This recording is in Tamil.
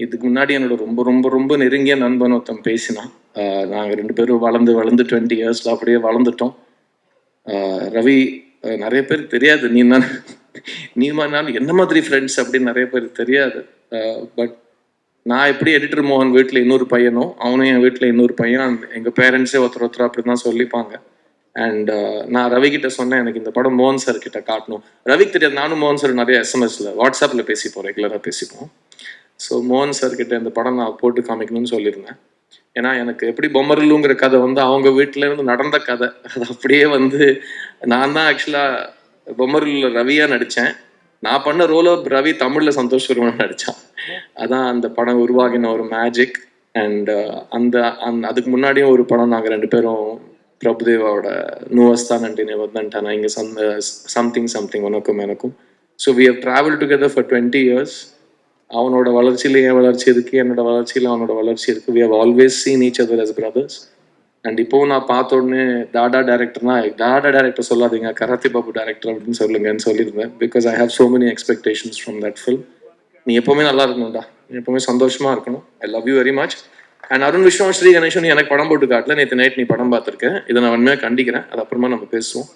இதுக்கு முன்னாடி என்னோட ரொம்ப ரொம்ப ரொம்ப நெருங்கிய நண்பன் ஒருத்தன் பேசினான். நாங்கள் 2 பேரும் வளர்ந்து 20 இயர்ஸில் அப்படியே வளர்ந்துட்டோம். ரவி, நிறைய பேருக்கு தெரியாது நீ நான் என்ன மாதிரி ஃப்ரெண்ட்ஸ் அப்படின்னு நிறைய பேருக்கு தெரியாது. பட் நான் எப்படி எடிட்டர் மோகன் வீட்டில் இன்னொரு பையனோ, அவனும் என் வீட்டில் இன்னொரு பையன், எங்கள் பேரண்ட்ஸே ஒருத்தர் அப்படி தான் சொல்லிப்பாங்க. அண்ட் நான் ரவி கிட்ட சொன்னேன், எனக்கு இந்த படம் மோகன் சார் கிட்ட காட்டணும். ரவிக்கு தெரியாது, நானும் மோகன் சார் நிறைய எஸ்எம்எஸ்ல வாட்ஸ்அப்பில் பேசிப்போம், ரெகுலராக பேசிப்போம். ஸோ மோகன் சார் கிட்ட இந்த படம் நான் போட்டு காமிக்கணும்னு சொல்லியிருந்தேன். ஏன்னா எனக்கு எப்படி பொம்மரலுங்கிற கதை வந்து அவங்க வீட்டில இருந்து நடந்த கதை, அது அப்படியே வந்து நான் தான் ஆக்சுவலாக பொம்மரலுல ரவியா நடித்தேன். நான் பண்ண ரோலோ ரவி தமிழில் சந்தோஷ் வருவன் நடித்தான். அதான் அந்த படம் உருவாகின ஒரு மேஜிக். அண்ட் அதுக்கு முன்னாடியும் ஒரு படம் நாங்கள் 2 பேரும் பிரபுதேவாவோட நூவஸ்தான் அண்ட் நிவர்தன்டானா இங்கே சம்திங் உனக்கும் எனக்கும். So we have travel together for 20 years. அவனோட வளர்ச்சியில் என் வளர்ச்சி இருக்கு, என்னோட வளர்ச்சியில் அவனோட வளர்ச்சி இருக்கு. We have always seen each other as brothers. And இப்போவும் நான் பார்த்த உடனே டாடா டேரக்டர் சொல்லாதீங்க, கராத்தி பாபு டேரக்டர் அப்படின்னு சொல்லுங்கன்னு சொல்லியிருந்தேன். Because I have so many expectations from that film. நீ எப்பவுமே நல்லா இருக்கணும்டா, நீ எப்பவுமே சந்தோஷமா இருக்கணும். I love you very much. And Arun Viswam, Sri Ganesan எனக்கு படம் போட்டு காட்டல, நேற்று நைட் நீ படம் பார்த்துருக்கேன். இதை நான் உண்மையாக கண்டிக்கிறேன். அது அப்புறமா நம்ம பேசுவோம்.